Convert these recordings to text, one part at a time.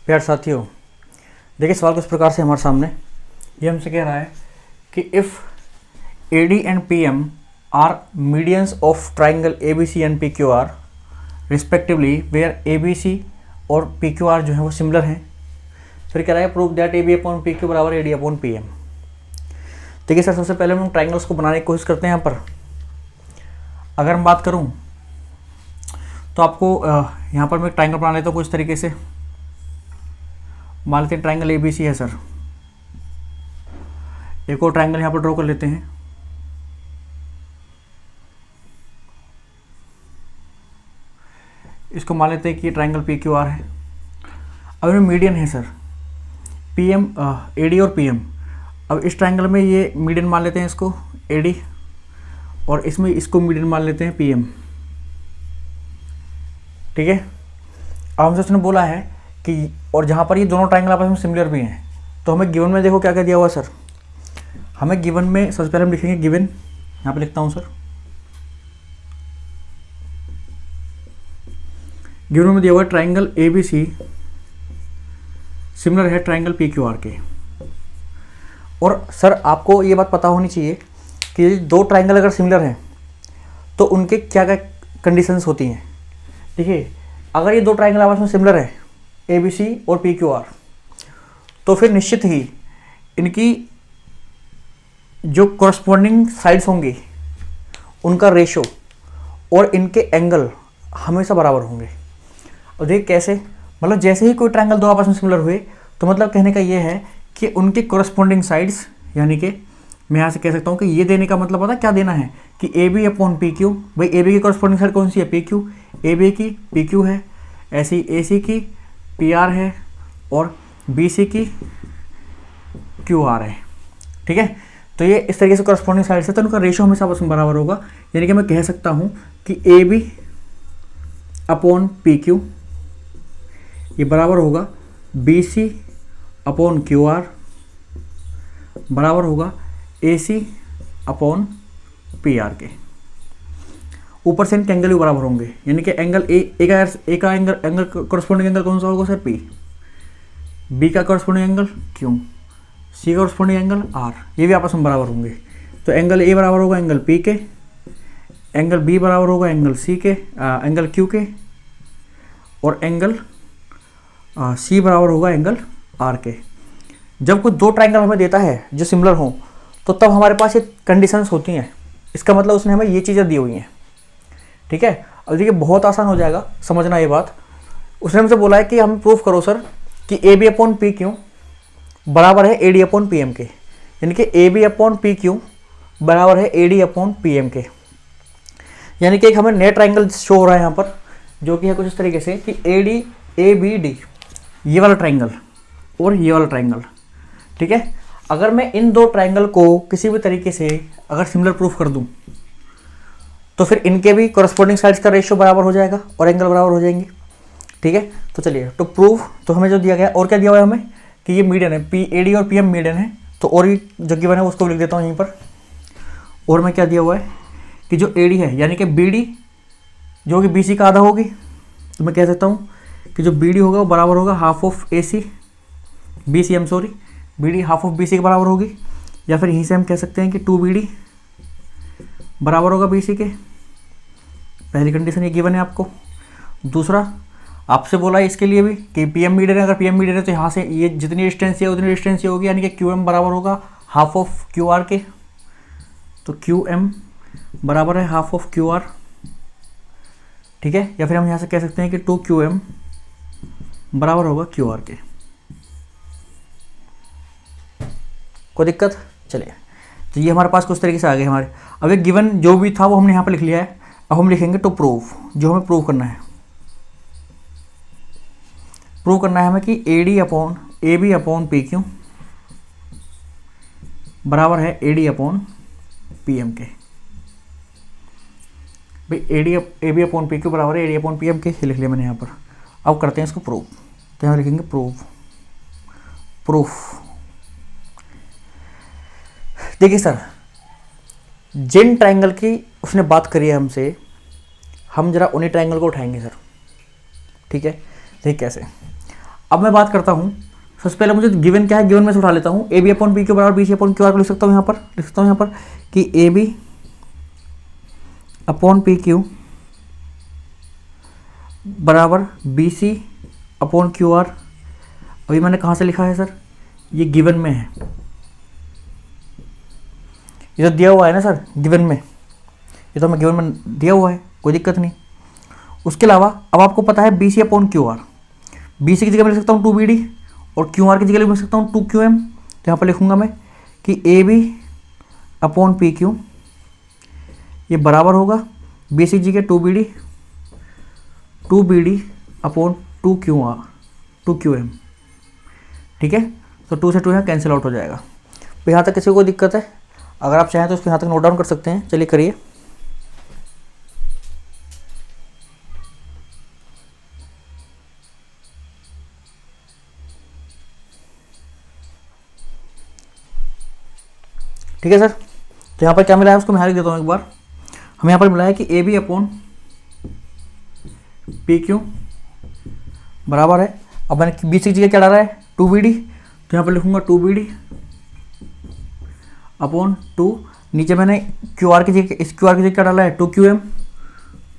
प्यार साथियों, देखिए सवाल कुछ प्रकार से हमारे सामने ये हमसे कह रहा है कि if AD and PM are medians of triangle ABC and PQR respectively where ABC और PQR जो है वो सिमिलर हैं, फिर कह रहा है prove that AB upon PQ बराबर AD अपॉन PM। देखिए सर, सबसे पहले हम ट्राइंगल्स को बनाने की कोशिश करते हैं। यहाँ पर अगर मैं बात करूँ तो आपको यहाँ पर मैं ट्राइंगल बना लेता हूँ कुछ तरीके से। मान लेते हैं ट्राइंगल ABC है सर, एक और ट्राइंगल यहाँ पर ड्रॉ कर लेते हैं। इसको मान लेते हैं कि ये ट्राइंगल PQR है। अब इनमें मीडियन है सर AD और PM। अब इस ट्राइंगल में ये मीडियन मान लेते हैं इसको AD, और इसमें इसको मीडियन मान लेते हैं PM। ठीक है। अब हमसे उसने बोला है कि और जहाँ पर ये दोनों ट्राइंगल आपस में सिमिलर भी हैं, तो हमें गिवन में देखो क्या क्या दिया हुआ सर। हमें गिवन में सबसे पहले हम लिखेंगे गिवन, यहाँ पे लिखता हूँ सर। गिवन में दिया हुआ है ट्राइंगल ABC सिमिलर है ट्राइंगल PQR के। और सर आपको ये बात पता होनी चाहिए कि दो ट्राइंगल अगर सिमिलर हैं तो उनके क्या क्या कंडीशंस होती हैं। देखिए, अगर ये दो ट्राइंगल आपस में सिमिलर है ABC और PQR, तो फिर निश्चित ही इनकी जो कॉरस्पॉन्डिंग साइड्स होंगी उनका रेशो और इनके एंगल हमेशा बराबर होंगे। और देखिए कैसे, मतलब जैसे ही कोई ट्राइंगल दो आपस में सिमिलर हुए तो मतलब कहने का ये है कि उनके कॉरस्पॉन्डिंग साइड्स, यानी कि मैं यहाँ से कह सकता हूँ कि ये देने का मतलब पता क्या देना है कि AB अपॉन PQ। भाई AB की कॉरस्पॉन्डिंग साइड कौन सी है? PQ। AB की PQ है, ऐसी AC की PR है और BC की QR है। ठीक है, तो ये इस तरीके से कॉरस्पॉन्डिंग साइड से तो उनका रेशो हमेशा आपस में बराबर होगा। यानी कि मैं कह सकता हूँ कि AB अपॉन PQ ये बराबर होगा BC अपॉन QR बराबर होगा AC अपॉन PR के। ऊपर से इनके एंगल भी बराबर होंगे, यानी कि एंगल ए का एंगल कॉरस्पॉन्डिंग एंगल कौन सा होगा सर? P। B का कॉरस्पॉन्डिंग एंगल Q, C का कॉरस्पॉन्डिंग एंगल R, ये भी आपस में बराबर होंगे। तो एंगल A बराबर होगा एंगल P के, एंगल B बराबर होगा एंगल C के, एंगल Q के, और एंगल C बराबर होगा एंगल R के। जब कोई दो ट्राइंगल हमें देता है जो सिमिलर हों, तो तब हमारे पास ये कंडीशंस होती हैं। इसका मतलब उसने हमें ये चीज़ें दी हुई हैं। ठीक है। अब देखिए बहुत आसान हो जाएगा समझना ये बात। उसने हमसे बोला है कि हम प्रूफ करो सर कि AB अपॉन PQ बराबर है AD अपॉन PM के, यानी कि AB अपॉन PQ बराबर है AD अपॉन PM के। यानी कि एक हमें नया ट्राइंगल शो हो रहा है यहाँ पर, जो कि है कुछ इस तरीके से कि ABD ये वाला ट्राइंगल और ये वाला ट्राइंगल। ठीक है। अगर मैं इन दो ट्राइंगल को किसी भी तरीके से अगर सिमिलर प्रूफ कर दूं, तो फिर इनके भी कॉरस्पॉन्डिंग साइड्स का रेशियो बराबर हो जाएगा और एंगल बराबर हो जाएंगे। ठीक है। तो चलिए, तो प्रूफ तो हमें जो दिया गया, और क्या दिया हुआ है हमें कि ये मीडियन है, AD और PM मीडियन है। तो और भी जो गिवन है उसको लिख देता हूँ यहीं पर। और मैं क्या दिया हुआ है कि जो AD है यानी कि BD जो कि BC का आधा होगी, तो मैं कह सकता हूँ कि जो BD होगा वो बराबर होगा half of BD half of BC के बराबर होगी। या फिर यहीं से हम कह सकते हैं कि 2BD बराबर होगा BC के। पहली कंडीशन ये गिवन है आपको। दूसरा आपसे बोला है इसके लिए भी कि PM मीडियन है। अगर PM मीडियन है तो यहाँ से ये जितनी डिस्टेंस है उतनी डिस्टेंस ये होगी, यानी कि QM बराबर होगा हाफ ऑफ QR के। तो QM बराबर है हाफ ऑफ QR। ठीक है। या फिर हम यहाँ से कह सकते हैं कि 2QM बराबर होगा QR के। कोई दिक्कत? चलिए, तो ये हमारे पास कुछ तरीके से आ गए हमारे। अब एक गिवन जो भी था वो हमने यहाँ पर लिख लिया है। अब हम लिखेंगे टू प्रूव, जो हमें प्रूव करना है। प्रूव करना है हमें कि AB अपॉन PQ बराबर है AD अपॉन PM के। भाई AB अपॉन PQ बराबर है AD अपॉन PM के, लिख लिया मैंने यहाँ पर। अब करते हैं इसको प्रूव। तो यहाँ लिखेंगे प्रूफ। देखिए सर, जिन ट्राइंगल की उसने बात करी है हमसे, हम जरा उन्हीं ट्राइंगल को उठाएंगे सर। ठीक है। देखिए कैसे, अब मैं बात करता हूँ, सबसे पहले मुझे गिवन क्या है, गिवन में से उठा लेता हूँ। A B upon P Q बराबर B C upon Q R को लिख सकता हूँ यहाँ पर, लिख सकता हूँ यहाँ पर कि A B upon P Q बराबर B C upon Q R. अभी मैंने कहाँ से लिखा है सर, ये गिवन में है, ये तो दिया हुआ है ना सर गिवन में, ये तो मैं गिवन में दिया हुआ है, कोई दिक्कत नहीं। उसके अलावा अब आपको पता है B C upon Q R, B C की जगह मैं लिख सकता हूँ 2BD और क्यू आर की जगह लिख सकता हूँ 2QM। तो यहाँ पर लिखूंगा मैं कि A B upon P Q ये बराबर होगा बी सी की जगह 2BD अपॉन 2QM। ठीक है, तो 2 से 2 यहाँ कैंसिल आउट हो जाएगा। तो यहाँ तक किसी को कोई दिक्कत है? अगर आप चाहें तो उसको यहाँ तक नोट डाउन कर सकते हैं। चलिए करिए। ठीक है सर, तो यहाँ पर क्या मिला है उसको मैं लिख देता हूँ एक बार। हमें यहाँ पर मिला है कि A B upon P Q बराबर है, अब मैंने बी सी की जगह क्या डाला है 2BD, तो यहाँ पर लिखूंगा 2BD अपॉन 2, नीचे मैंने क्यू आर की जगह, इस क्यू आर की जगह क्या डाला है 2QM,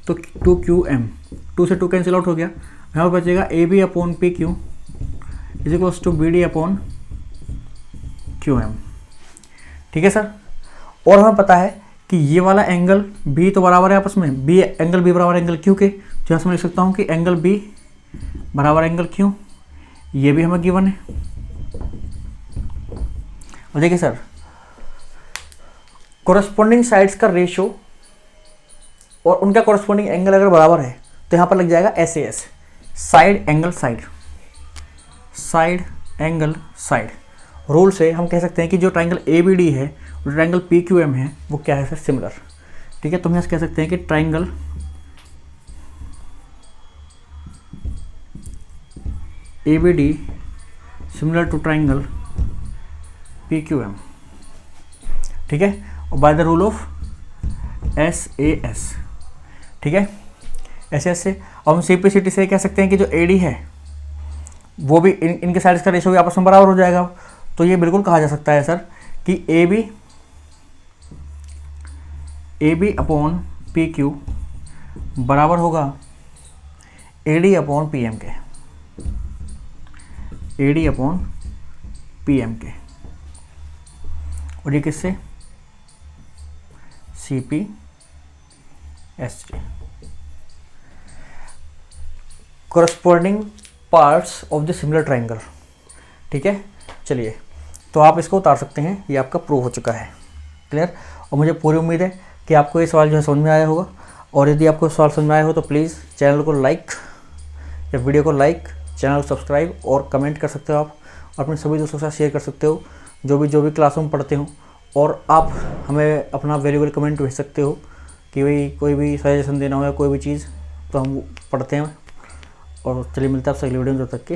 तो 2QM, 2 से 2 कैंसिल आउट हो गया। यहाँ पर बचेगा A B upon P Q is equals to BD upon QM। ठीक है सर, और हमें पता है कि ये वाला एंगल भी तो बराबर है आपस में, बी एंगल बी बराबर एंगल क्यू के, तो यहाँ से मैं लिख सकता हूँ कि एंगल बी बराबर एंगल क्यू, ये भी हमें गिवन है। और देखिए सर, कोरस्पॉन्डिंग साइड्स का रेशियो और उनका कोरस्पॉन्डिंग एंगल अगर बराबर है तो यहाँ पर लग जाएगा SAS, side angle side, side angle side. Rule से हम कह सकते हैं कि जो ट्राइंगल ABD है और ट्राइंगल PQM है वो क्या है सर, सिमिलर। ठीक है, तो हम यहाँ से कह सकते हैं कि triangle ABD similar to triangle PQM। ठीक है, और by the rule of SAS। ठीक है, SAS से अब हम सिंपलिसिटी से कह सकते हैं कि जो AD है वो भी इनके साइड्स का रेशियो भी आपस में बराबर हो जाएगा। तो ये बिल्कुल कहा जा सकता है सर कि AB अपॉन PQ बराबर होगा AD अपॉन PM के, AD अपॉन PM के, और ये किससे CPST, corresponding parts of the similar triangle. ठीक है, चलिए तो आप इसको उतार सकते हैं, ये आपका प्रूव हो चुका है। क्लियर, और मुझे पूरी उम्मीद है कि आपको ये सवाल जो है समझ में आया होगा। और यदि आपको सवाल समझ में आया हो तो प्लीज़ चैनल को लाइक या वीडियो को लाइक, चैनल को सब्सक्राइब और कमेंट कर सकते हो आप, अपने सभी दोस्तों के साथ शेयर कर सकते हो जो भी क्लासरूम पढ़ते हो। और आप हमें अपना वैल्यूएबल कमेंट भेज सकते हो कि भाई कोई भी सजेशन देना हो या कोई भी चीज़, तो हम पढ़ते हैं। और चलिए मिलते हैं आपसे अगली वीडियो में, जब तक के